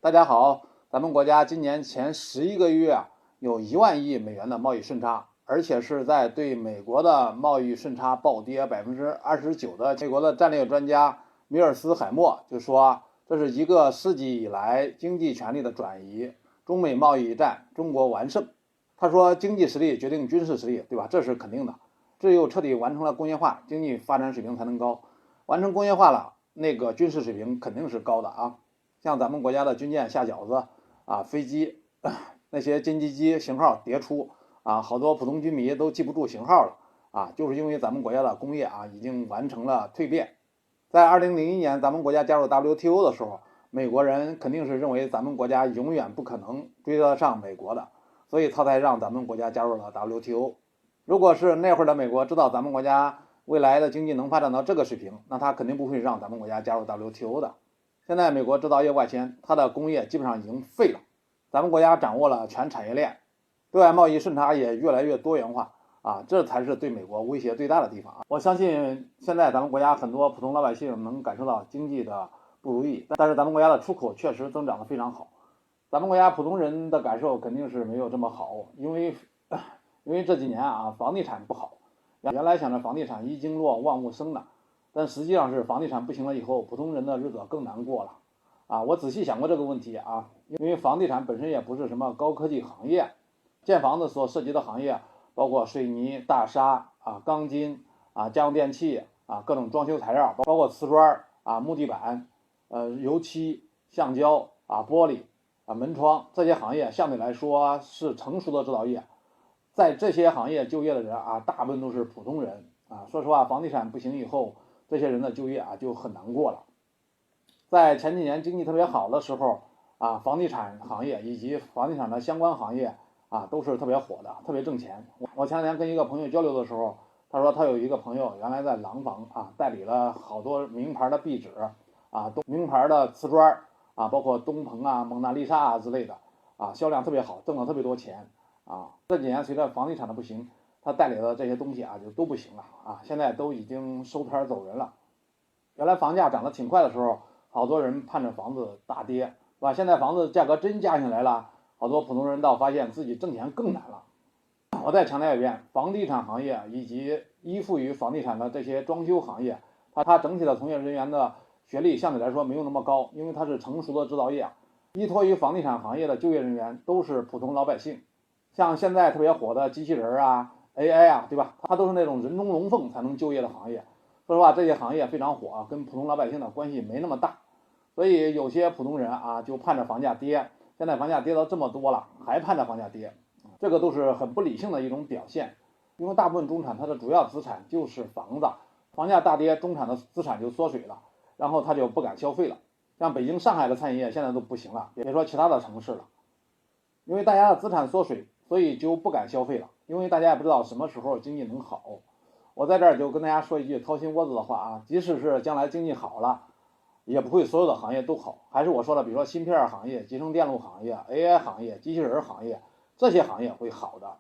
大家好，咱们国家今年前11个月有1万亿美元的贸易顺差，而且是在对美国的贸易顺差暴跌29%的。美国的战略专家米尔斯海默就说，这是一个世纪以来经济权力的转移，中美贸易战中国完胜。他说，经济实力决定军事实力，对吧？这是肯定的。只有彻底完成了工业化，经济发展水平才能高。完成工业化了，那个军事水平肯定是高的啊。像咱们国家的军舰下饺子飞机那些歼击机型号迭出好多普通军迷都记不住型号了就是因为咱们国家的工业已经完成了蜕变。在2001年咱们国家加入 WTO 的时候，美国人肯定是认为咱们国家永远不可能追得上美国的，所以他才让咱们国家加入了 WTO。 如果是那会儿的美国知道咱们国家未来的经济能发展到这个水平，那他肯定不会让咱们国家加入 WTO 的。现在美国制造业外迁，它的工业基本上已经废了，咱们国家掌握了全产业链，对外贸易顺差也越来越多元化这才是对美国威胁最大的地方我相信现在咱们国家很多普通老百姓能感受到经济的不如意，但是咱们国家的出口确实增长得非常好。咱们国家普通人的感受肯定是没有这么好，因为这几年房地产不好，原来想着房地产一经落万物生的，但实际上是房地产不行了以后，普通人的日子更难过了我仔细想过这个问题因为房地产本身也不是什么高科技行业，建房子所涉及的行业包括水泥、大沙钢筋家用电器各种装修材料，包括瓷砖木地板油漆、橡胶玻璃门窗，这些行业相对来说是成熟的制造业。在这些行业就业的人大部分都是普通人说实话，房地产不行以后，这些人的就业就很难过了。在前几年经济特别好的时候房地产行业以及房地产的相关行业都是特别火的，特别挣钱。我前两天跟一个朋友交流的时候，他说他有一个朋友原来在廊坊代理了好多名牌的壁纸名牌的瓷砖包括东鹏蒙娜丽莎之类的销量特别好，挣了特别多钱这几年随着房地产的不行，他代理的这些东西就都不行了现在都已经收摊走人了。原来房价涨得挺快的时候，好多人盼着房子大跌，是吧？现在房子价格真降下来了，好多普通人倒发现自己挣钱更难了。我再强调一遍，房地产行业以及依附于房地产的这些装修行业，它整体的从业人员的学历相对来说没有那么高，因为它是成熟的制造业依托于房地产行业的就业人员都是普通老百姓。像现在特别火的机器人AI 对吧？它都是那种人中龙凤才能就业的行业。说实话，这些行业非常火跟普通老百姓的关系没那么大，所以有些普通人就盼着房价跌。现在房价跌到这么多了，还盼着房价跌，这个都是很不理性的一种表现。因为大部分中产它的主要资产就是房子，房价大跌，中产的资产就缩水了，然后他就不敢消费了。像北京、上海的餐饮业现在都不行了，别说其他的城市了。因为大家的资产缩水，所以就不敢消费了，因为大家也不知道什么时候经济能好。我在这儿就跟大家说一句掏心窝子的话即使是将来经济好了，也不会所有的行业都好。还是我说的，比如说芯片行业、集成电路行业、AI 行业、机器人行业，这些行业会好的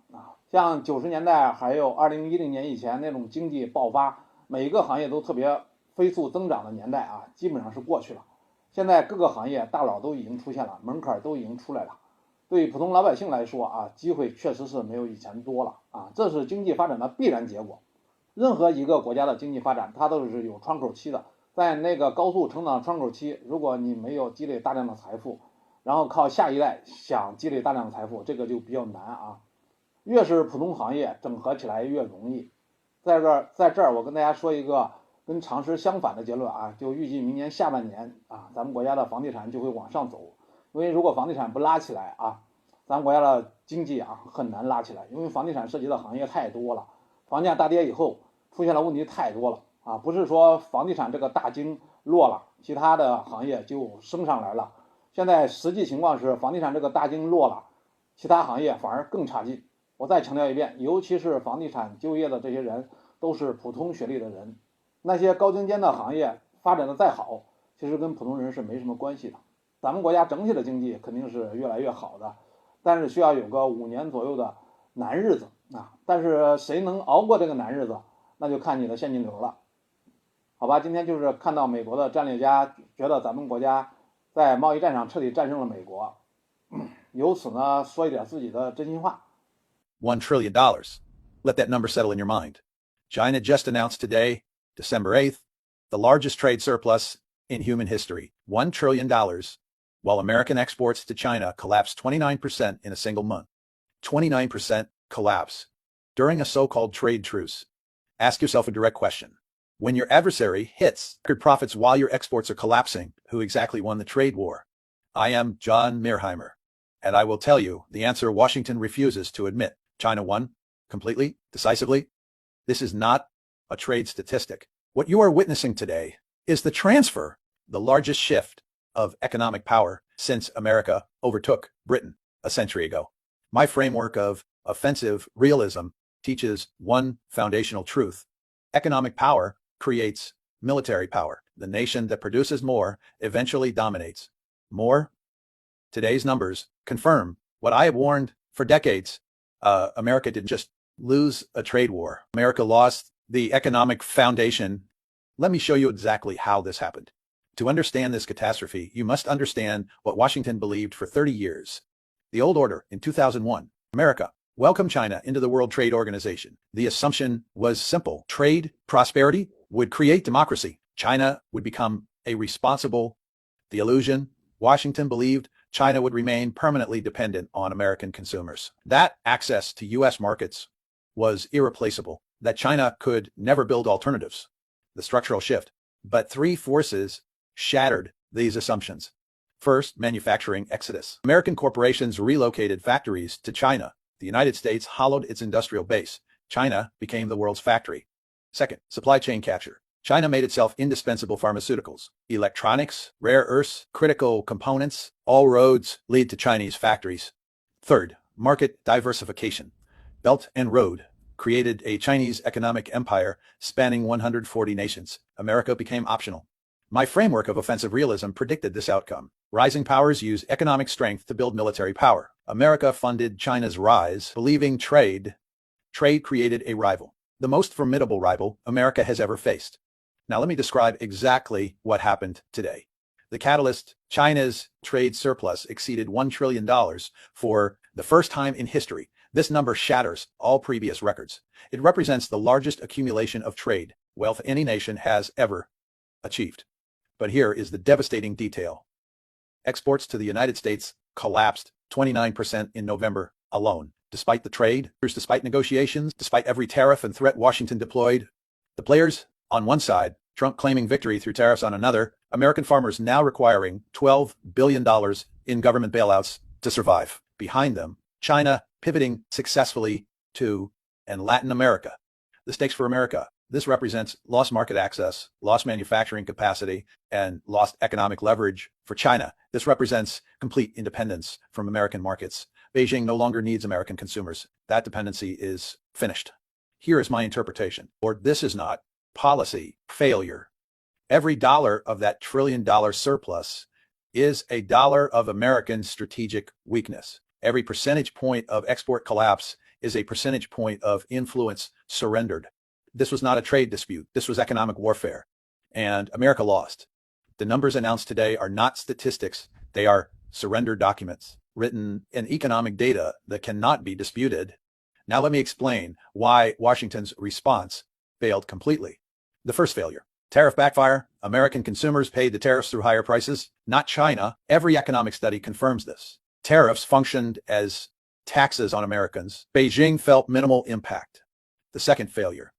像90年代还有2010年以前那种经济爆发，每一个行业都特别飞速增长的年代基本上是过去了。现在各个行业大佬都已经出现了，门槛都已经出来了。对普通老百姓来说机会确实是没有以前多了这是经济发展的必然结果。任何一个国家的经济发展，它都是有窗口期的。在那个高速成长窗口期，如果你没有积累大量的财富，然后靠下一代想积累大量的财富，这个就比较难越是普通行业整合起来越容易。在这儿我跟大家说一个跟常识相反的结论就预计明年下半年咱们国家的房地产就会往上走。因为如果房地产不拉起来咱们国家的经济很难拉起来，因为房地产涉及的行业太多了，房价大跌以后出现了问题太多了不是说房地产这个大经落了，其他的行业就升上来了。现在实际情况是房地产这个大经落了，其他行业反而更差劲。我再强调一遍，尤其是房地产就业的这些人都是普通学历的人，那些高精尖的行业发展的再好，其实跟普通人是没什么关系的。咱们国家整体的经济肯定是越来越好的，但是需要有个5年左右的难日子但是谁能熬过这个难日子，那就看你的现金流了。好吧，今天就是看到美国的战略家觉得咱们国家在贸易战上彻底战胜了美国，由此呢说一点自己的真心话。$1 trillion. Let that number settle in your mind. China just announced today, December 8th, the largest trade surplus in human history, $1 trillion, while American exports to China collapsed 29% in a single month. 29% collapse during a so-called trade truce. Ask yourself a direct question. When your adversary hits record profits while your exports are collapsing, who exactly won the trade war? I am John Mearheimer, and I will tell you the answer Washington refuses to admit. China won completely, decisively. This is not a trade statistic. What you are witnessing today is the transfer, the largest shift of economic power since America overtook Britain a century ago. My framework of offensive realism teaches one foundational truth. Economic power creates military power. The nation that produces more eventually dominates. More? Today's numbers confirm what I have warned for decades. America didn't just lose a trade war. America lost the economic foundation. Let me show you exactly how this happened. To understand this catastrophe, you must understand what Washington believed for 30 years. The old order in 2001, America welcomed China into the World Trade Organization. The assumption was simple. Trade prosperity would create democracy. China would become a responsible. The illusion, Washington believed China would remain permanently dependent on American consumers. That access to U.S. markets was irreplaceable, that China could never build alternatives. The structural shift. But three forces shattered these assumptions. First, manufacturing exodus. American corporations relocated factories to China. The United States hollowed its industrial base. China became the world's factory. Second, supply chain capture. China made itself indispensable pharmaceuticals, electronics, rare earths, critical components. All roads lead to Chinese factories. Third, market diversification. Belt and Road created a Chinese economic empire spanning 140 nations. America became optional. My framework of offensive realism predicted this outcome. Rising powers use economic strength to build military power. America funded China's rise, believing trade created a rival, the most formidable rival America has ever faced. Now let me describe exactly what happened today. The catalyst, China's trade surplus exceeded $1 trillion for the first time in history. This number shatters all previous records. It represents the largest accumulation of trade wealth any nation has ever achieved. But here is the devastating detail. Exports to the United States collapsed 29% in November alone. Despite the trade, despite negotiations, despite every tariff and threat Washington deployed, the players on one side, Trump claiming victory through tariffs on another, American farmers now requiring $12 billion in government bailouts to survive. Behind them, China pivoting successfully to and Latin America. The stakes for America. This represents lost market access, lost manufacturing capacity, and lost economic leverage for China. This represents complete independence from American markets. Beijing no longer needs American consumers. That dependency is finished. Here is my interpretation. Or this is not policy failure. Every dollar of that $1 trillion surplus is a dollar of American strategic weakness. Every percentage point of export collapse is a percentage point of influence surrendered. This was not a trade dispute. This was economic warfare. And America lost. The numbers announced today are not statistics. They are surrender documents written in economic data that cannot be disputed. Now let me explain why Washington's response failed completely. The first failure. Tariff backfire. American consumers paid the tariffs through higher prices, not China. Every economic study confirms this. Tariffs functioned as taxes on Americans. Beijing felt minimal impact. The second failure.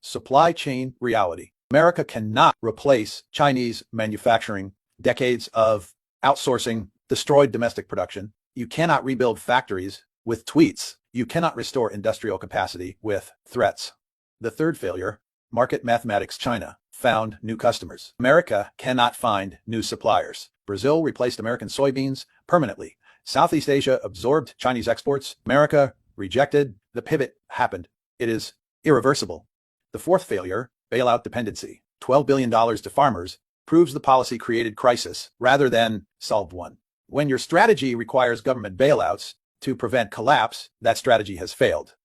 Supply chain reality. America cannot replace Chinese manufacturing. Decades of outsourcing destroyed domestic production. You cannot rebuild factories with tweets. You cannot restore industrial capacity with threats. The third failure, market mathematics. China found new customers. America cannot find new suppliers. Brazil replaced American soybeans permanently. Southeast Asia absorbed Chinese exports. America rejected. The pivot happened. It is irreversible. The fourth failure, bailout dependency. $12 billion to farmers proves the policy created crisis rather than solved one. When your strategy requires government bailouts to prevent collapse, that strategy has failed.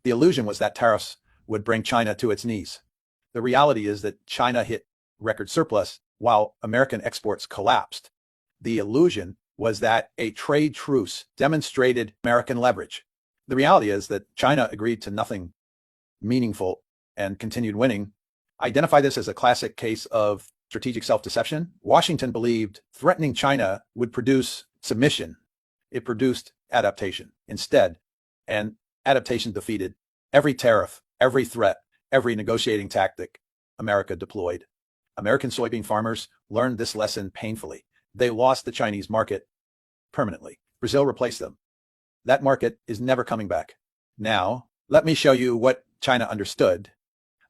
The illusion was that tariffs would bring China to its knees. The reality is that China hit record surplus while American exports collapsed. The illusion was that a trade truce demonstrated American leverage. The reality is that China agreed to nothing meaningful and continued winning. Identify this as a classic case of strategic self-deception. Washington believed threatening China would produce submission. It produced adaptation instead, and adaptation defeated every tariff, every threat, every negotiating tactic America deployed. American soybean farmers learned this lesson painfully. They lost the Chinese market permanently. Brazil replaced them. That market is never coming back. Now, let me show you what China understood.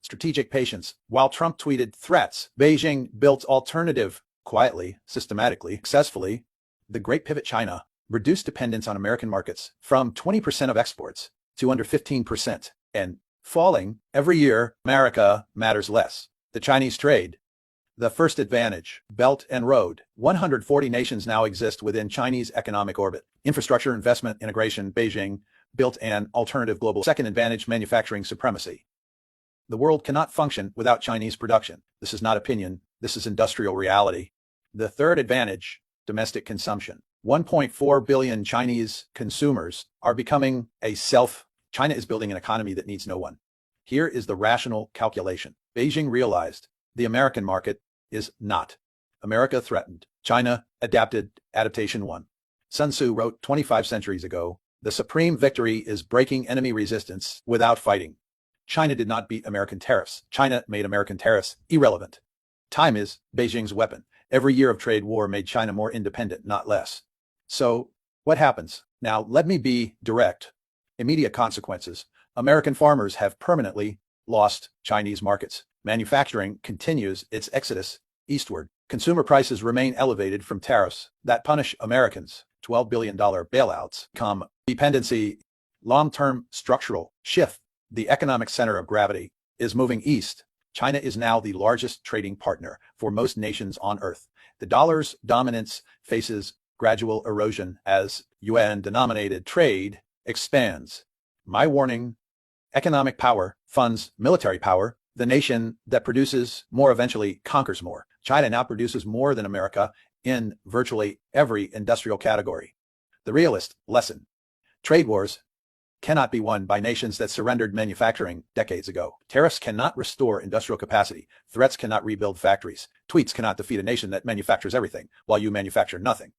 Strategic patience. While Trump tweeted threats, Beijing built alternative quietly, systematically, successfully. The Great Pivot China reduced dependence on American markets from 20% of exports to under 15% and falling every year. America matters less. The Chinese trade. The first advantage, Belt and Road. 140 nations now exist within Chinese economic orbit. Infrastructure, investment, integration. Beijing built an alternative global. Second advantage, manufacturing supremacy. The world cannot function without Chinese production. This is not opinion. This is industrial reality. The third advantage, domestic consumption. 1.4 billion Chinese consumers are becoming China is building an economy that needs no one. Here is the rational calculation. Beijing realized the American market is not. America threatened. China adapted. Adaptation won. Sun Tzu wrote 25 centuries ago, the supreme victory is breaking enemy resistance without fighting. China did not beat American tariffs. China made American tariffs irrelevant. Time is Beijing's weapon. Every year of trade war made China more independent, not less. So what happens? Now, let me be direct. Immediate consequences. American farmers have permanently lost Chinese markets. Manufacturing continues its exodus eastward. Consumer prices remain elevated from tariffs that punish Americans. $12 billion bailouts come. Dependency. Long-term structural shift. The economic center of gravity is moving east. China is now the largest trading partner for most nations on Earth. The dollar's dominance faces gradual erosion as UN-denominated trade expands. My warning, economic power funds military power. The nation that produces more eventually conquers more. China now produces more than America in virtually every industrial category. The realist lesson, trade wars cannot be won by nations that surrendered manufacturing decades ago. Tariffs cannot restore industrial capacity. Threats cannot rebuild factories. Tweets cannot defeat a nation that manufactures everything while you manufacture nothing.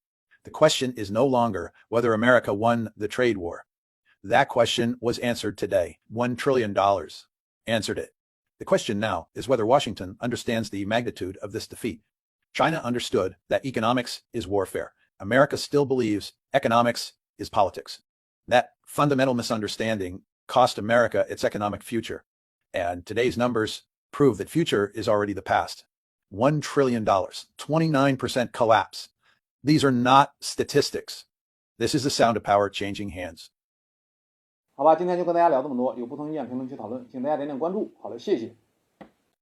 The question is no longer whether America won the trade war. That question was answered today. $1 trillion answered it. The question now is whether Washington understands the magnitude of this defeat. China understood that economics is warfare. America still believes economics is politics. That fundamental misunderstanding cost America its economic future. And today's numbers prove that future is already the past. $1 trillion, 29% collapse. These are not statistics. This is the sound of power changing hands. 好吧，今天就跟大家聊这么多，有不同意见评论区讨论，请大家点点关注。好的，谢谢。